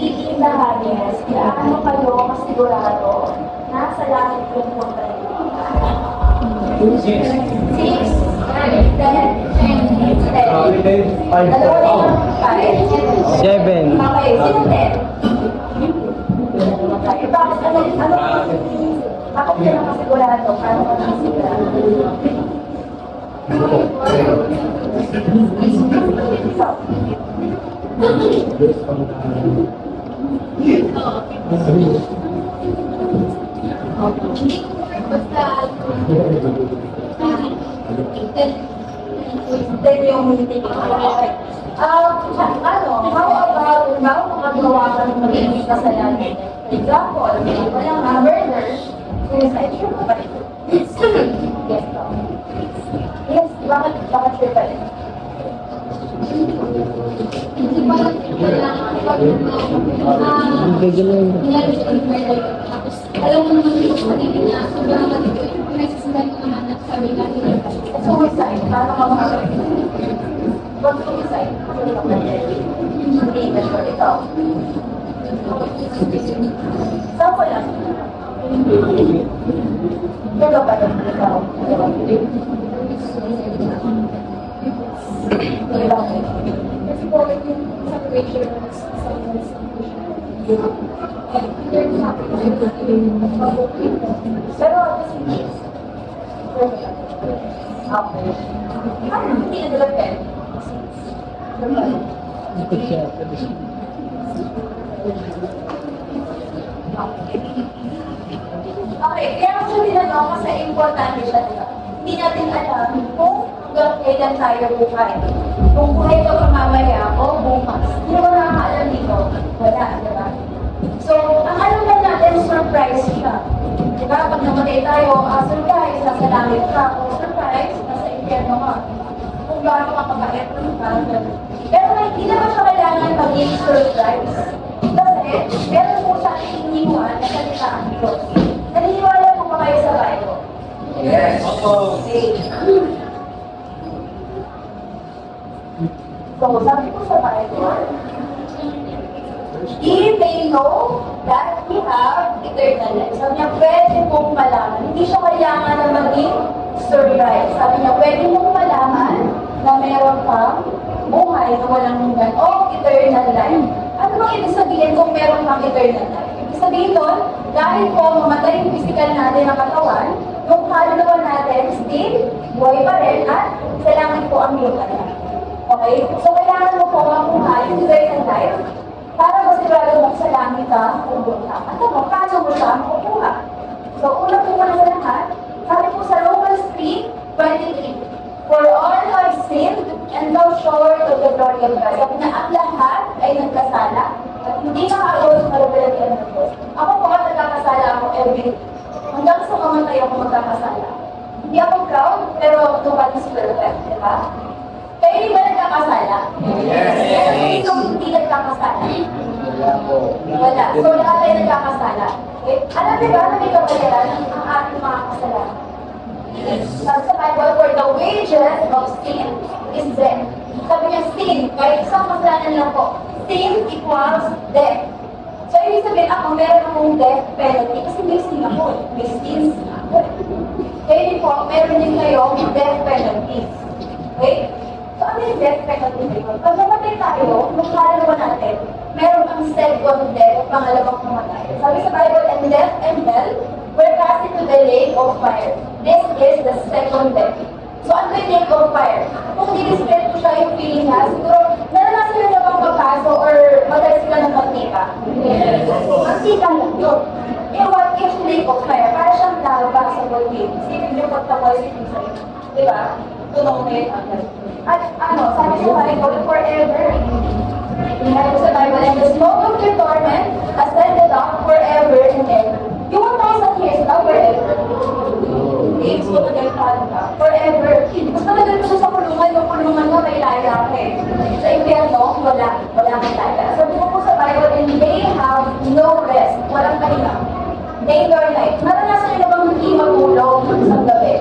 Hindi the highest, kailangan mo kayo masigurado na sa langit yung punta niyo. 6, 9, 10, 10. Dalawa na yung 5. 7. Okay, sino 10? Okay, bakit ano? Bakit ka na masigurado? Paano ka masigurado? Then yung hindi ko ano, how about makagawa ka ng magiging kasalanan? For example, walang murder, suicide, sure ba ito? Yes, no. Yes, bakit sure ba ito? Hindi pa lang tapos alam mo naman dito magiging na sobrang matito yung nagsisundan mo naman at sabi ka Suicide, paano ka makagawa? Wag suicide, hindi na sure ikaw. Saan ko lang? Kaya ba ito ikaw? kasi po yung separation of someone's Pero kasi okay. Hindi na nila pen. Ikot siya. Okay, kaya kasi tinanong kasi importante siya, diba? Hindi natin alam kung hanggang kailan tayo buhay. Kung buhay ka pa mamaya o bukas. Hindi mo nakakaalam dito. Wala, diba? So, ang alam lang natin, surprise siya. Diba? Pag namatay tayo, surprise, nasa langit ka. O surprise, nasa impyerno ka. Kung gaano ka kabait, parang gano'n. Pero hindi naman siya kailangan maging surprise. Kasi, meron po sa ating iniwan na salita ang Diyos. Naniniwala po ba kayo sa Bible? Yes. Okay. So, sabi ko sa Bible, ye may know that we have eternal life. Sabi niya, pwede mong malaman. Hindi siya kailangan na maging surprise. Sabi niya, pwede mong malaman na meron kang buhay na walang hanggan o eternal life. Ano bang ibig sabihin kung meron kang eternal life? Ibig sabihin doon, dahil po mamatay yung physical natin na katawan, yung kaluluwa natin still buhay pa rin at kailangan po ang lupa na. Okay? So, kailangan mo po makuha yung eternal life para masigurado mo sa langit ka kung doon ka. At ano, paano mo siya makukuha? So, unang po na sa lahat, sabi po sa Romans 3:23, for all have sinned and come short of the glory of God. Sabi na ang lahat ay nagkasala at hindi makaabot sa kalubalatian ng Diyos. Ako po at nagkakasala ako every day. Hanggang sa mamatay ako magkakasala. Hindi ako proud, pero nobody's perfect, di ba? Kayo hindi ba nagkakasala? Yes. Sino hindi nagkakasala? Wala. So lahat ay nagkakasala. Okay? Alam niyo ba na may kabayaran ang ating mga kasalanan? Sabi sa Bible, for the wages of sin is death. Sabi niya, sin, kahit isang kasalanan lang po, sin equals death. So, ibig sabihin ako, meron akong death penalty kasi may sin ako, may sins ako. Kaya din po, meron din kayong death penalty. Okay? So, ano yung death penalty dito? Pag namatay tayo, nung kaluluwa natin, meron ang second death at pangalawang pumatay. Sabi sa Bible, and death and hell were cast into the lake of fire. This is the second death. So, ano yung lake of fire? Kung di-respect ko siya yung feeling na, siguro, naranasan nyo na bang mapaso or madalas ka ng mantika? Yes. Mantika lang yun. Eh, what if lake of fire? Para siyang lava sa volcano. Sipin nyo pagtamoy sipin sa'yo. Diba? Tunog na yun agad. At ano, sabi sa Bible, forever. Sabi sa Bible, and the smoke of your torment ascended up forever and ever. Yung 1,000 years na forever. Games mo nagagtahan ka. Forever. Mas nalagal mo sa kulungan, yung kulungan mo may laya ka eh. Sa impyerno, wala. Wala kang laya. Sabi mo po sa Bible, and they have no rest. Walang pahinga. Day or night. Naranasan nyo na bang hindi matulog sa gabi?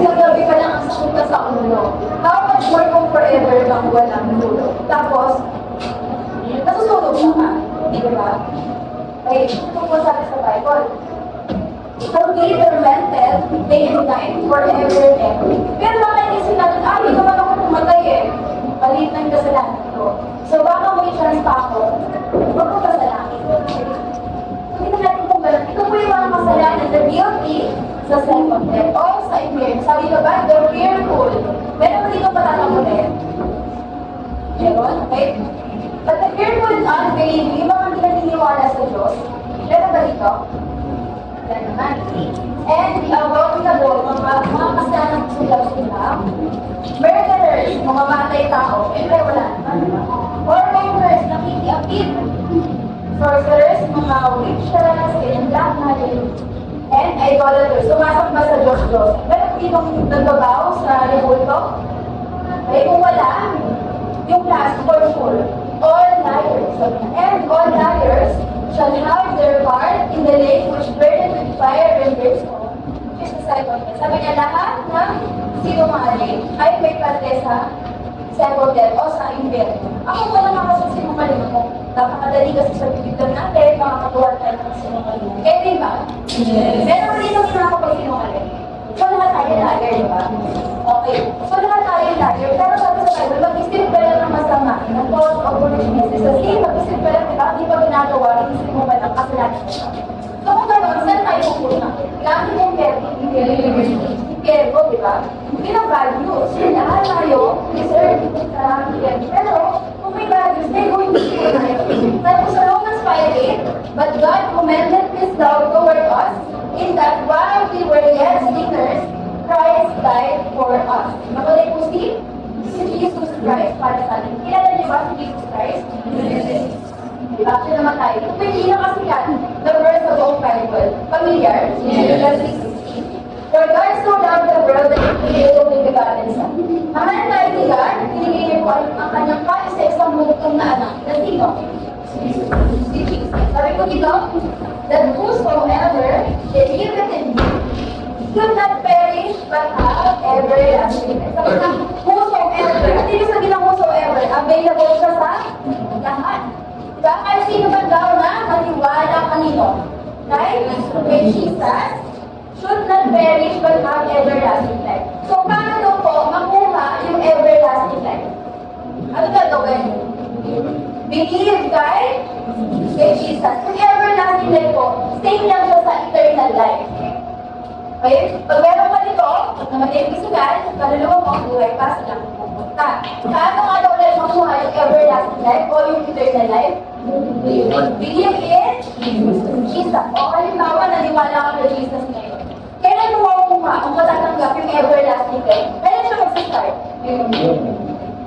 Sa gabi pa lang ang sakit ka sa ulo. How much more kung forever kang walang tulog? Tapos, nasusunog siya ka. Di di ba? Okay, ito po sabi sa Bible. So, be tormented day and night forever and ever. Pero baka inisip natin, hindi naman ako pumatay eh. Maliit na yung kasalanan ko. So, baka may chance pa ako, magpapasalamin. So, tingnan natin kung gano'n. Ito po yung mga kasalanan na guilty sa second death or sa imperial. Sabi ka ba, the fearful. Meron mo dito patatamunin. Meron, okay? But the fearful and unbelieving, yung mga hindi naniniwala sa Diyos, meron ba dito? Yan naman. And the abominable, mga kasalanan sulam-sulam, murderers, mga matay tao, wala naman. Fornicators, nakikiapid. Sorcerers, mga witches, black magic, and idolaters, sumasamba sa Diyos-Diyos. Meron dito nagbabaw sa rebulto? Okay, kung wala, yung last, for sure, all liars. And all liars shall have their part in the lake which burneth with fire and brimstone. Which is the second death. Sabi niya, lahat ng sinungaling ay may parte sa second death o sa impyerno. Ako pa naman kasi sinungaling ako. Napakadali kasi sa bibigyan natin, makakatuwa tayo ng sinungaling. Eh, di ba? Yes. Meron rin yung ginagawa sinungaling. So, lahat tayo liar, di ba? Okay. So, lahat tayo liar. Pero sabi sa Bible, mag-isip ka lang ng masama. Ng cause of foolishness. Kasi mag-isip ka lang, di ba? Di ba ginagawa, isip mo ba ng kasalanan mo? So, kung gano'n, saan tayo pupunta? Lagi mong impyerno, di ba? Pina-values. Lahat tayo deserve sa impyerno. Pero, kung may values, may going to be tayo. Sabi sa Romans 5:8, but God commended His love toward us in that while we were yet sinners, Christ died for us. Nakulay po si Jesus Christ para sa atin. Kilala niyo ba si Jesus Christ? Yes. Diba? Siya naman tayo. Ito yung pinakasikat na verse sa buong Bible. Familiar? Yes. For God so loved the world that He gave His only begotten Son. Mahal tayo ni God, hinigay niya po ang kanyang isa-isang bugtong na anak. Na sino? Si Jesus. Sabi ko dito, that whosoever believeth in Him should not perish but have everlasting life. Sabi na, whosoever. At ibig sabihin ng whosoever, available siya sa lahat. Diba? Kaya sino ba daw na maniwala kanino? Right? Kay Jesus, should not perish but have everlasting life. So, paano daw po makuha yung everlasting life? Ano gagawin? Believe kay Jesus. Yung everlasting life po, same lang siya sa eternal life. Okay? Pag meron ka nito, pag namatay yung kisugan, kaluluwa mo, buhay pa silang pupunta. Paano nga daw ulit makuha yung everlasting life o yung eternal life? Believe in Jesus. O halimbawa, naniwala ka na Jesus ngayon. Kailan mo makukuha kung matatanggap yung everlasting life? Kailan siya mag-start?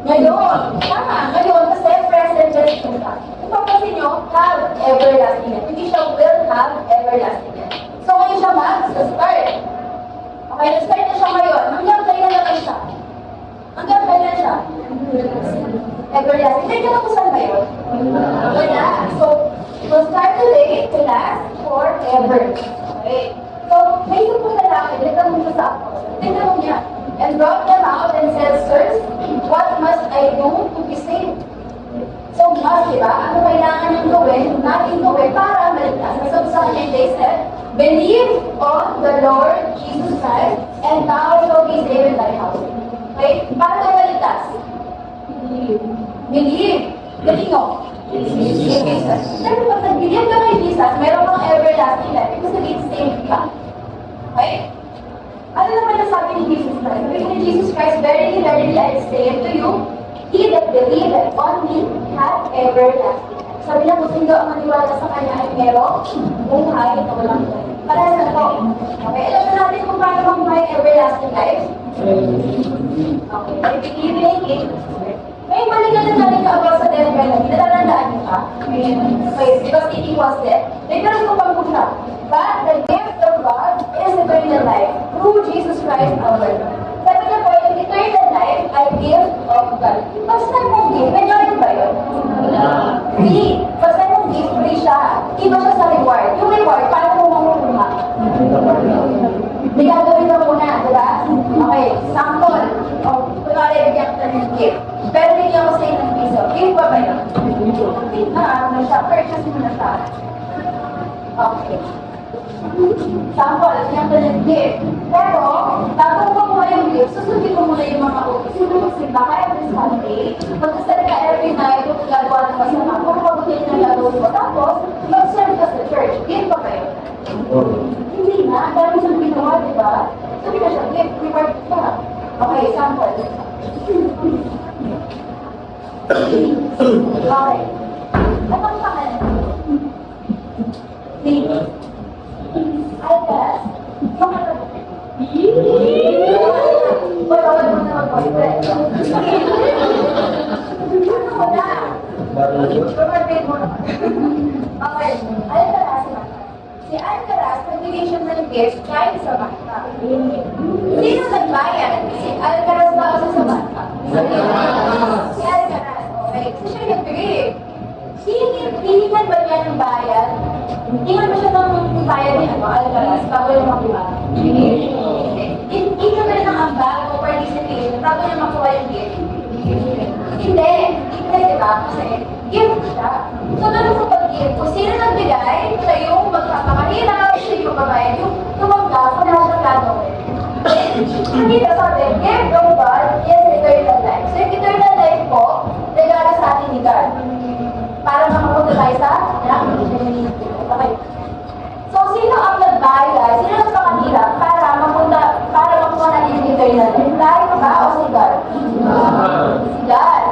Ngayon. Tama, ngayon kasi present tense siya. Kung papansin nyo, have everlasting life. Hindi siya will have everlasting life. So ngayon siya mag-start. Okay, nag-start na siya ngayon. Hanggang kailan naman siya? Hanggang kailan siya? Everlasting. Kaya kung saan ngayon? Wala. So, it will start today to last forever. Okay. So, may isang pong lalaki, nagtanong siya sa apostle. Tinanong niya, and brought them out and said, Sirs, what must I do to be saved? So, must, diba? Ano kailangan niyong gawin, natin gawin para maligtas? Sabi sa kanya, they said, believe on the Lord Jesus Christ, and thou shalt be saved in thy house. Okay? Para tayo maligtas? Believe. Galing o? Jesus. Pero pag nag-believe ka kay Jesus, meron kang everlasting life. Ibig sabihin, saved ka. Okay? Ano naman ang sabi ni Jesus Christ? Sabi ni Jesus Christ, verily, verily, I say to you, he that believeth on me hath everlasting life. Sabi niya, kung sino ang maniwala sa kanya ay merong buhay na walang buhay. Para sa ito. Okay, alam na natin kung paano mabuhay everlasting life. Okay, I believe in Jesus Christ. May balikan na natin ka about sa death penalty. Natatandaan niyo ka? Okay, because it equals death. Nagkaroon ko pang siya. But the gift of God is eternal life through Jesus Christ our Lord. Sabi niya po, yung eternal life ay gift of God. Basta mong gift, may join ba yun? Free. Basta mong gift, free siya. Iba siya sa reward. Yung reward, paano mo makukuha? May gagawin ka muna, diba? Okay, sample. O, kunwari, bigyan ka ng gift. Pero hindi ako sa ng piso. Gift ba ba yun? mo siya, purchase mo na siya. Okay. Sample, yan ko ng gift. Pero, bago mo kumuha yung gift, susundin mo muna yung mga utos. Yung magsimba ka every Sunday, magkasal ka every night, kung gagawa ng masama, kung mabutin ng gagawin mo. Tapos, mag-serve ka sa church. Gift pa kayo. Hindi na, ang dami siyang ginawa, di ba? Sabi ka siya, gift, reward ka. Okay, sample. Okay. Anong pangalan? Lady. I guess. Wala mo na mag-boyfriend. Ano mo na? Pag-birthday mo na. Okay. Alcaraz naman. Si Alcaraz, nagbigay siya ng gift kahit sa bata. Sino nagbayad? Si Alcaraz ba o sa bata? Si Alcaraz. Okay. So siya nagbigay. Hinihingan ba niya ng bayad? Hingan ba siya ng bayad ni Alcaraz bago niya makuha? Hingan ba niya ng ambag o participation bago niya makuha yung gift? Hindi. Hindi, di ba? Kasi gift siya. So, doon sa pag-gift, kung sino nagbigay, siya yung magpapakahirap, siya yung magbabayad, yung tumanggap, kung na siya gagawin. Hindi ka sabi, gift of God is eternal life. So, yung eternal life po, regalo sa atin ni God. Para makapunta tayo sa okay. So, sino ang nagbayad? Sino ang nakahirap para makuha natin yung eternal life? Tayo ba o si God? Si God.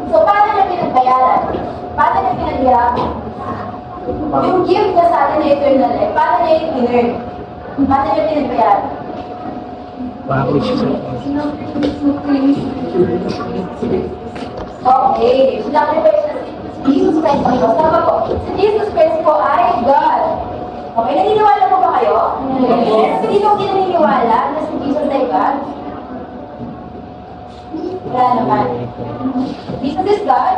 So, paano niya pinagbayaran? Paano niya pinaghirapan? Yung gift niya sa atin na eternal life, paano niya yung in-earn? Paano niya pinagbayaran? Okay. Sacrifice na si Jesus Christ po. Tama po. Si Jesus Christ po ay God. Okay, naniniwala po ba kayo? Yes. Hindi po naniniwala na si Jesus ay God? Wala naman. Jesus is God.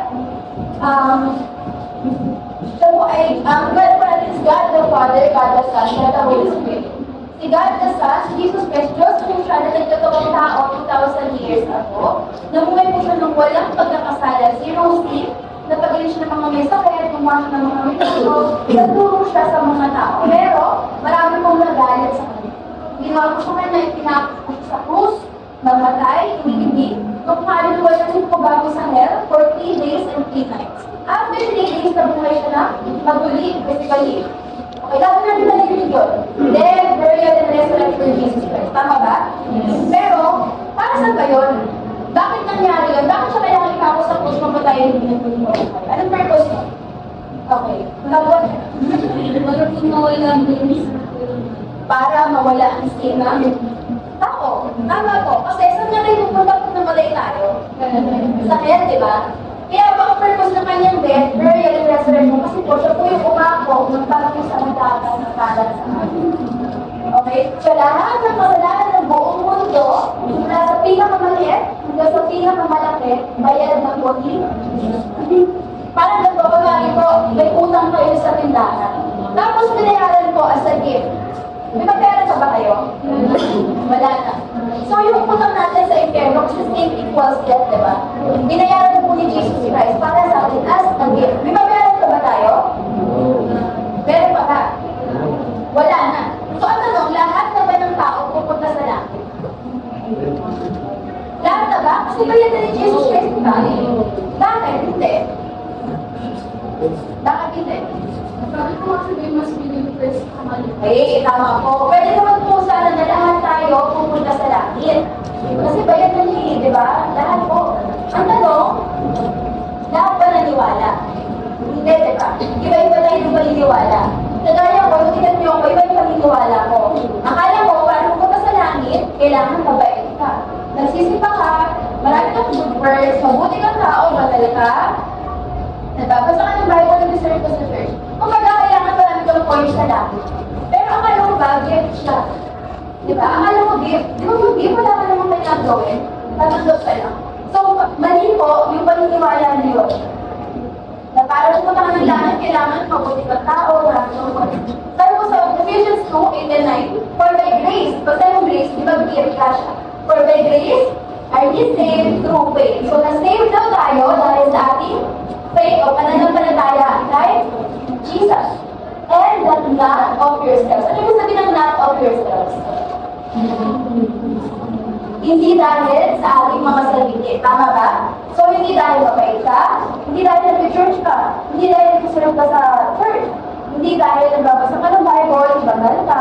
Siya po ay, God is God the Father, God the Son, God the Holy Spirit. Si God the Son, si Jesus Christ, Diyos po siya na nagkatawang tao 2,000 years ago. Namuhay po siya ng walang pagkakasalan, zero sin, napagaling siya ng mga may sakit, gumawa siya ng mga milagro, nagturo siya sa mga tao. Pero, marami pong nagalit sa kanya. Ginawa po siya kanya ipinakot sa krus, mamatay, inigibig, nung kaluluwa niya po bago sa hell for 3 days and 3 nights. After 3 days, nabuhay siya na maguli, physically. Okay, dapat natin nalilin yun. Death, burial, and resurrection of Jesus Christ. Tama ba? Pero, para saan ba yun? Bakit nangyari yun? Bakit siya kailangan ikaw sa krus mapatayin ng pinagpulungan? Anong purpose yun? Okay. Para mawala ang stigma tao. Tama po. Kasi saan nga rin pupunta kung namatay tayo? Sa hell, di ba? Kaya ba ang purpose ng kanyang death, burial, and resurrection? Kasi po, siya po yung umako, magpapag sa madagat ng kalat sa atin. Okay? So lahat ng kasalanan ng buong mundo, mula sa pinakamaliit hanggang sa pinakamalaki, bayad ng buwagi. Parang nagbabagay ko, may utang kayo sa tindahan. Tapos binayaran ko as a gift. May pagpera sa ba kayo? Wala na. So yung utang natin sa impyerno, kasi sin equals death, di ba? Binayaran po ni Jesus Christ para sa atin as a gift. May pagpera sa ba tayo? Meron pa ka? Wala na. So ang tanong, lahat na ba ng tao pupunta sa langit? Lahat na ba? Kasi ba yan na ni Jesus Christ, di ba? Bakit? Hindi. Bakit hindi? Bakit ko sabihin mas bilhin first kamali? Eh, tama po. Pwede naman po sana na lahat tayo pupunta sa langit. Kasi bayad na niya, di ba? Lahat po. Ang tanong, lahat ba naniwala? Hindi, di ba? Iba-iba tayo ng paniniwala. Kagaya ko, yung tingnan niyo ako, iba yung paniniwala ko. Akala ko, para pupunta sa langit, kailangan mabait ka. Nagsisipa ka, marami kang good words, mabuti kang tao, madal ka, nagbabasa ka ng Bible and research ka sa church. Kung kailangan marami kang points sa langit. Pero akala ko ba, gift siya. Diba? Akala ko gift. Di ba yung gift, wala ka namang kailangan gawin. Tatanggap ka lang. So, mali po yung paniniwala niyo. Na para pumunta ka ng langit, kailangan mabuti kang tao, marami kang points. Sabi ko sa Ephesians 2:8-9, for by grace, basta yung grace, di ba gift ka siya? For by grace, are ye saved through faith. So, na-save daw tayo dahil sa ating faith o pananampalataya. Dahil yourselves. Ano yung sabihin ng not of yourselves? Hindi dahil sa ating mga sarili. Tama ba? So, hindi dahil mabait ka, hindi dahil nag-church ka, hindi dahil nagsusunod ka sa church, hindi dahil nagbabasa ka ng Bible, banal ka,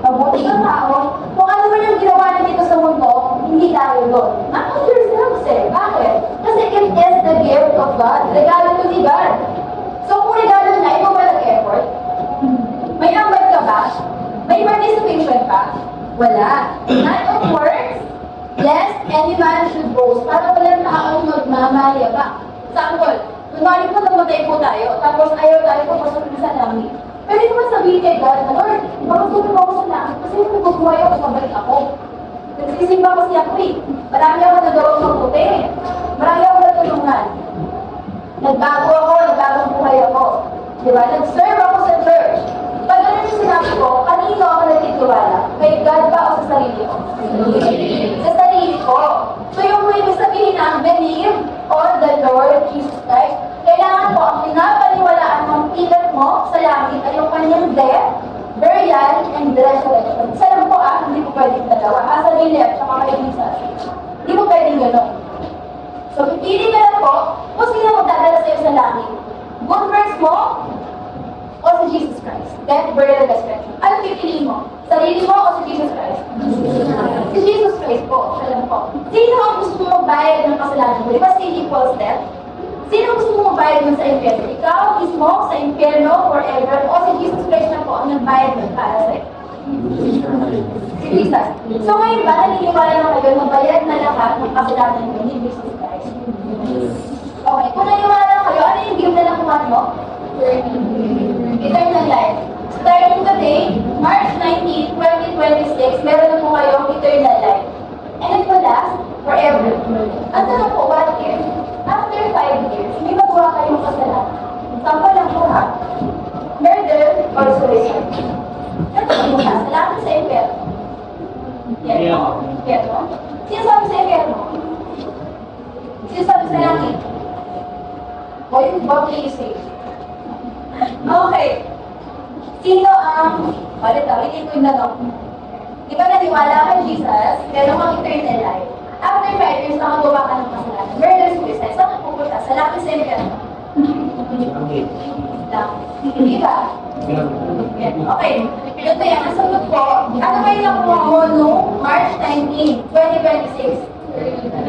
mabuti kang tao. Kung ano man yung ginawa niyo dito sa mundo, hindi dahil doon. Not of yourselves eh. Bakit? Kasi it is the gift of God. Regalo to ni God. So, kung regalo niya, ikaw ba nag-effort? May ambag ka ba? May participation ka? Wala. Not of works, lest any man should boast. Para walang taong magmamayabang. Sample, kunwari po namatay po tayo, tapos ayaw tayo po pasukin sa langit. Pwede naman sabihin kay God na, Lord, makasukin ako sa langit kasi yung nagbubuhay ako, mabalik ako. Nagsisimba kasi ako eh. Marami ako nagawang mabuti. Marami ako natulungan. Nagbago ako, nagbagong buhay ako. Diba? Nag-serve ako sa church. Pag ano yung sinabi ko, kanino ako nagtitiwala? Kay God ba o sa sarili ko? Sa sarili ko. So yung ibig sabihin na, believe on the Lord Jesus Christ. Kailangan po ang pinapaniwalaan ng tigat mo sa langit ay yung kanyang death, burial, and resurrection. Isa lang po hindi po pwedeng dalawa. Sa Lilith, sa mga kaibigan. Hindi po pwedeng gano'n. So, pipili ka lang po kung sino magdadala sa'yo sa langit. Good works mo o si Jesus Christ. Death, burial, and resurrection. Ano pipiliin mo? Sarili mo o si Jesus Christ? Si Jesus Christ po. Siya lang po. Sino ang gusto mo magbayad ng kasalanan mo? Di ba sin equals death? Sino ang gusto mo magbayad mo sa impyerno? Ikaw mismo sa impyerno forever o si Jesus Christ na po ang nagbayad mo para sa'yo? Si Jesus. So ngayon ba, naniniwala na kayo na bayad na lahat ng kasalanan mo ni Jesus Christ? Okay, kung naniniwala na kayo, ano yung gift na nakuha mo? Eternal life. Starting today, March 19, 2026, meron na po kayong eternal life. And it will last forever. Ang tanong po, what if? After 5 years, may magawa kayong kasalanan. Sample lang po ha. Murder or suicide. Ano mo siya? Salamat sa impyerno. Impyerno? Sino sabi sa impyerno? Sino sabi sa langit? O yung body is safe. Okay. Sino ang... ulitin ko yung tanong. Di ba naniwala kay Jesus, meron kang eternal life. After 5 years, nakagawa ka ng kasalanan. Murder, suicide. Saan ka pupunta? Sa langit sa impyerno? Di ba? Okay. Ito yan. Ang sagot ko, ano ba yung nakuha mo noong March 19, 2026?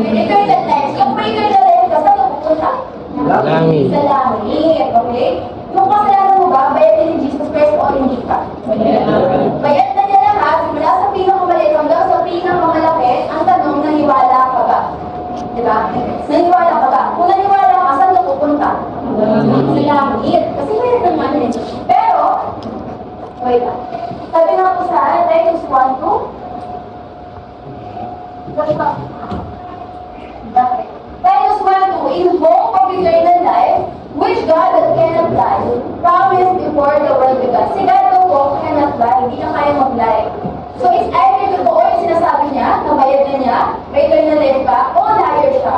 Eternal life. Yung may eternal life ka, saan ka pupunta? Langit. Sa langit. Okay? Yung kasalanan mo ba, bayad ni Jesus Christ o hindi ka? Bayad na niya lahat, mula sa pinakamaliit hanggang sa pinakamalaki, ang tanong, naniwala ka ba? Diba? Naniwala ka ba? Kung naniwala ka, saan ka pupunta? Sa langit. Kasi mayroon naman eh. Pero, wait lang. Sabi nga po sa Titus 1:2. Okay. Titus 1:2, in hope of eternal life, which God that cannot lie, promised before the world began. Si God daw po cannot lie, hindi niya kaya mag-lie. So it's either totoo yung sinasabi niya, nabayad na niya, may eternal life ba, o liar siya.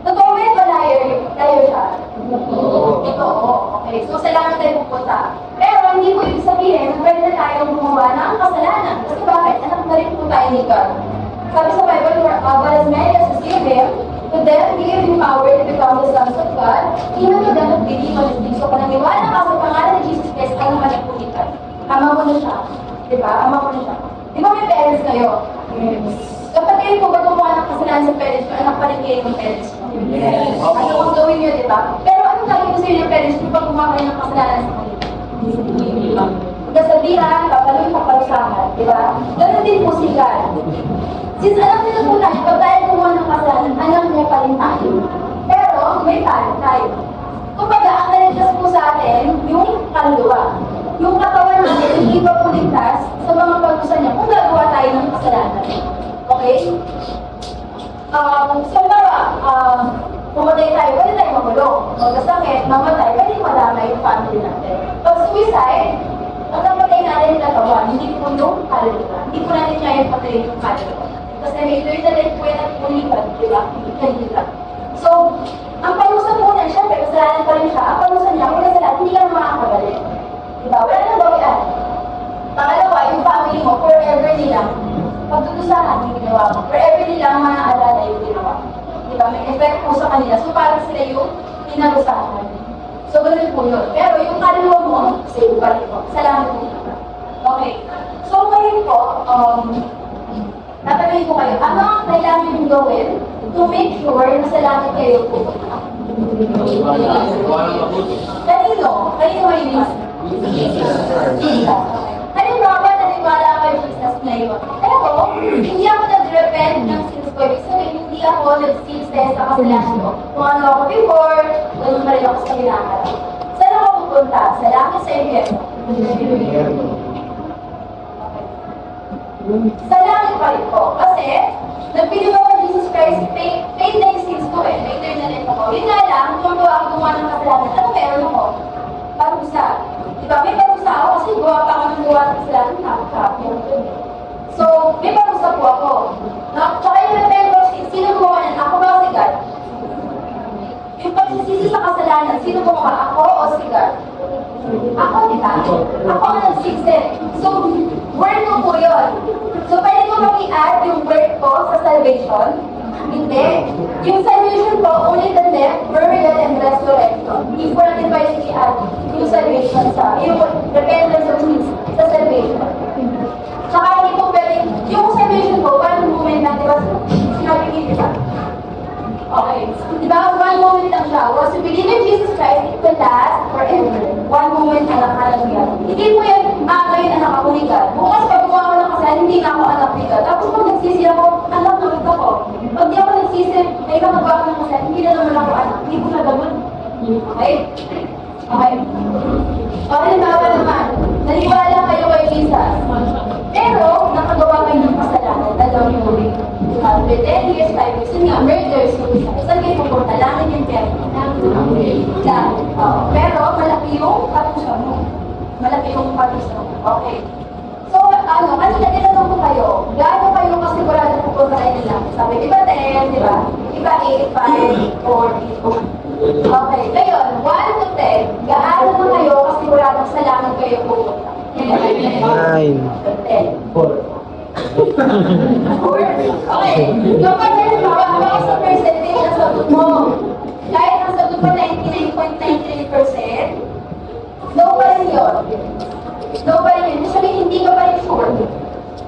Totoo ba ito, liar? Liar siya. Totoo. Okay, so sa langit tayo pupunta. Pero hindi po ibig sabihin na pwede na tayong gumawa ng kasalanan. Kasi bakit? Anak na rin po tayo ni God. Sabi sa Bible, but as many as receive Him, to them give Him power to become the sons of God, even to them that believe on His name. So kung naniwala ka sa pangalan ni Jesus Christ, ay nakalipulitan. Ama mo na siya. Diba? Ama mo na siya. Di ba may parents kayo? Kapag kayo po ba gumawa ng kasalanan sa parents nyo, anak pa rin kayo ng parents nyo? Ano kung gawin nyo, diba? Pero ano gagawin ko sa inyo ng parents nyo pag gumawa kayo ng kasalanan sa kanila? Kasabihan, kapaluin, kapalusahan, diba? Ganun din po si God. Since alam nila po tayo, pag tayo gumawa ng kasalanan, alam niya pa rin tayo. Pero, may tayo. Kumbaga, ang naligtas po sa atin, yung kaluluwa. Yung katawan natin, hindi pa po ligtas sa mga pagkusa niya kung gagawa tayo ng kasalanan. Okay? Pumatay tayo, pwede tayo makulong. Magkasakit, mamatay, pwede madamay yung family natin. Pag suicide, ang napatay natin yung katawan, hindi po yung kaluluwa. Hindi po natin kaya patayin yung kaluluwa. Kasi may eternal life po yan at pulipan, di ba? Hindi ka. So, ang panusan po niya, syempre, kasalanan pa rin siya. Ang panusan niya, kung nasa lahat, hindi ka na makakabalik. Diba? Wala nang bawian. nilang pagdudusahan yung ginawa mo. Forever nilang maaalala yung ginawa mo. Diba? May effect po sa kanila. So, parang sila yung pinarusahan. So, ganun po yun. Pero yung kaluluwa mo, save pa rin po. Salamat po. Okay. So, ngayon po, tatanungin ko kayo, ano ang kailangan yung gawin to make sure na salamat kayo po? Kanino? Kanino may business? Halimbawa, naniwala kayo sa business na yun. Pero, hindi ako nag-repent ng sins ko. Ibig sabihin, hindi ako nag-sins sa kasalanan ko. Kung ano ako before, ganun pa rin ako sa kailangan. Saan ako pupunta? Sa langit, sa impyerno? Sa langit pa rin po. Kasi, nagpiliwa ko Jesus Christ, paid na yung sins ko eh. May eternal life ako. Yun nga lang, kung gawa ako gumawa ng kasalanan, ano meron ako? Parusa. Diba? May parusa ako kasi gawa pa ako ng gawa ng kasalanan, nakakapyo. So, may parusa po ako. Tsaka yung nag-member, sino gumawa yan? Ako ba o si God? Yung pagsisisi sa kasalanan, sino gumawa? Ako o si God? Ako, di ba? Ako ang nagsisi. So, word ko po yun. So, pwede ko bang i-add yung word ko sa salvation? Hindi. Yung salvation ko, only the death, burial, and resurrection. Hindi ko natin pwede i-add yung salvation sa, yung repentance of sins sa salvation. Tsaka hindi ko pwede, yung salvation ko, one moment lang, di ba? Sinabi niyo, di ba? Okay. Di ba? One moment lang siya. Once you believe in Jesus Christ, it will last forever. One moment na lang yan. Hindi mo yan, ngayon anak ako ni God. Bukas pag gumawa ko ng kasalanan, hindi na ako anak ni God. Tapos pag nagsisi ako, anak ulit ako. Pag di ako nagsisi, may nakagawa ko ng kasalanan, hindi na naman ako anak. Hindi ko na gawin. Okay? Okay. Okay, naman. Naniwala kayo kay Jesus. Pero, nakagawa kayo ng kasalanan. Dalawang yung ulit. 10 years, 5 years, yun nga, murder, suicide. Saan kayo pupunta? Langit yung pera. Langit. Pero, malaki yung patusya mo. Malaki yung patusya mo. Okay. So, kanina tinanong ko kayo, gaano kayo kasigurado pupunta kayo ng langit? Sabi, iba 10, di ba? Iba 8, 5, 4, 8. Okay. Ngayon, 1 to 10, gaano na kayo kasigurado sa langit kayo pupunta? 9. 10. 4. Okay. Kapag halimbawa, baka sa percentage na sagot mo, kahit ang sagot mo 99.99%, no pa rin yun. No pa rin yun. Sabihin, hindi ka pa rin sure.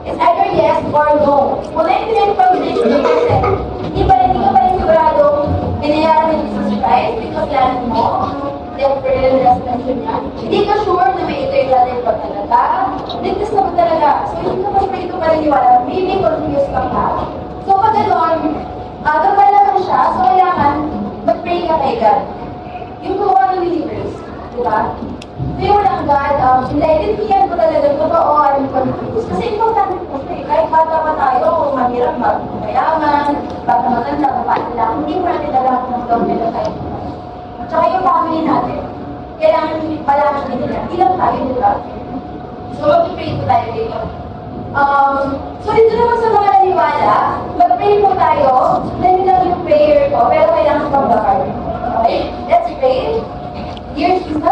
It's either yes or no. Kung 99.99%, hindi ka pa rin siguradong binayaran ng Jesus Christ because lang mo, death, burial, and resurrection niya. Hindi ka sure na may eternal life pa talaga. Ligtas na ba talaga? So, hindi ka pa rin paniniwala. Maybe confused ka pa. So, pag gano'n, gabal naman siya. So, kailangan mag-pray ka kay God. Yung gawa ng universe. Diba? So, yung walang God, naiintindihan ko talaga totoo ang confused. Kasi importante po siya. Kahit bata pa tayo, kung mahirap, mayaman, bata maganda, kapatid lang, hindi mo natin lahat ng government na tayo. Tsaka yung family natin, kailangan palagi nila. Ilang tayo, di ba? So, mag-pray po tayo dito. So, dito naman sa mga naniwala, mag-pray po tayo. Dahil lang yung prayer ko, pero kailangan pang bakar. Okay? Let's pray. Dear Jesus,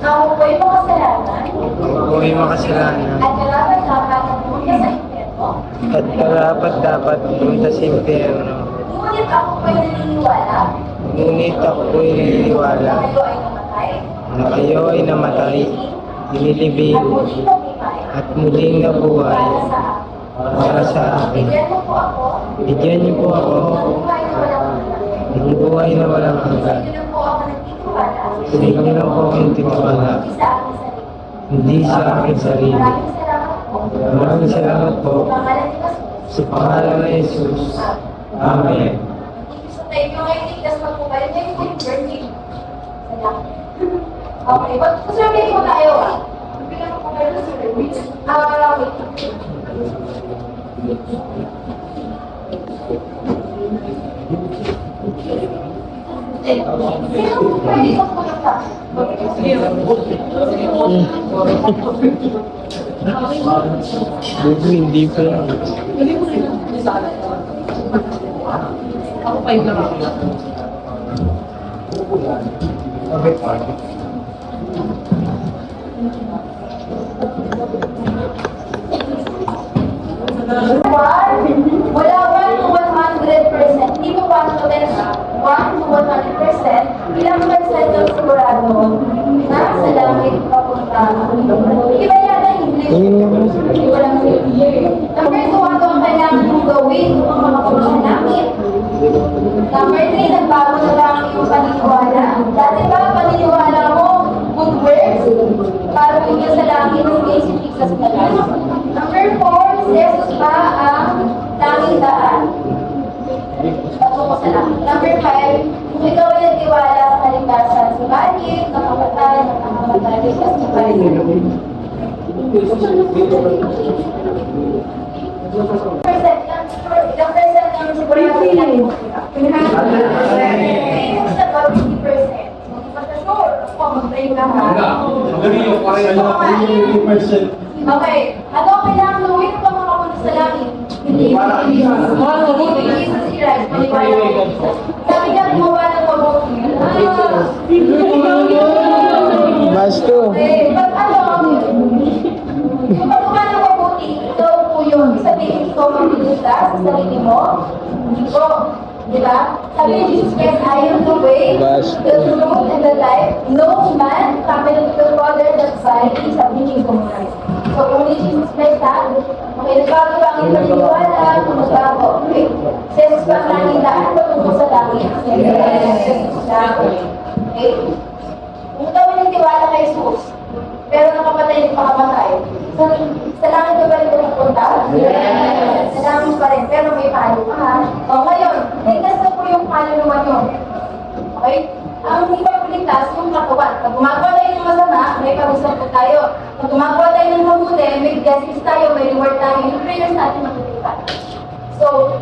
ako po yung makasalanan. Ako ay makasalanan. At karapat dapat pumunta sa impyerno. At karapat dapat pumunta sa impyerno. Ngunit ako po yung naniniwala. Ngunit ako ay naniniwala Na kayo ay namatay. na kayo ay namatay, inilibing, At muling nabuhay. at muling nabuhay Para sa akin. para sa akin. Bigyan mo po ako. Bigyan niyo po ako ng buhay na walang hanggan. ng buhay na walang hanggan. Hindi lang po ako nagtitiwala. Hindi lang po ako nagtitiwala. Hindi sa aking sarili. Hindi sa aking sarili. Maraming salamat po. Maraming salamat po. Sa pangalan ni Jesus. Sa pangalan ni Jesus. Amen. So, tayo yung ngayon, ligtas na po kayo. Ngayon po yung birthday. Salamat. Okay, survey po tayo ah. Bilang po kayo sa survey. Wait. Sino po pwede kong pumunta? Bugo, hindi pa. Ako pa yung lang. Okay. Mula 1 to 100%, hindi mo 1 to 10, 1 to 100%, ilang percent ang sigurado na sa langit papunta? Iba yata yung English. Hindi ko lang Number 2, ano ang kailangan mong gawin upang makapunta sa langit? Number 3, nagbago na ba ang iyong paniniwala? Dati ba paniniwala mo good works para pumunta sa langit ng si Jesus na lang? Number 4, si Jesus ba ang langit daan? Patungo sa langit. Number 5, kung ikaw ay nagtiwala sa kaligtasan, subalit, nakamatay, ligtas na pa rin. Percent lang, ilang percent ang sigurado sa langit? 50%. Sure, ako, mag-pray ka ha. Okay, ano ang kailangan gawin upang makapunta sa langit? Hindi. Jesus Christ, maliwala ko. Sabi niya, gumawa ng mabuti. Basto. Okay, but ano, yung paggawa ng mabuti, ikaw po yun. Sabihin, ikaw magbibigay sa sarili mo. Hindi ko. Diba? Sabi ni Jesus Christ, I am the way, the truth, and the life. No man coming to the Father that by me, sabi ni Jesus Christ. So, kung ni Jesus Christ ha, okay, nagbago ba ang iyong paniniwala? Kung nagbago, okay. Si Jesus ba ang langit daan? Patungo sa langit? Yes. Okay? Kung ikaw ay nagtiwala kay Jesus, pero nakapatay, hindi pa kapatay, sa langit ka ba rin pupunta? Yes. Sa langit pa rin, pero may palo ka ha. O ngayon, ligtas na po yung kaluluwa nyo. Okay? Ang hindi pa ligtas, yung katawan. Pag gumagawa tayo ng masama, may pag-usap po tayo. Pag gumagawa tayo ng mabuti, may blessings tayo, may reward tayo. Yung prayers natin matutupad. So,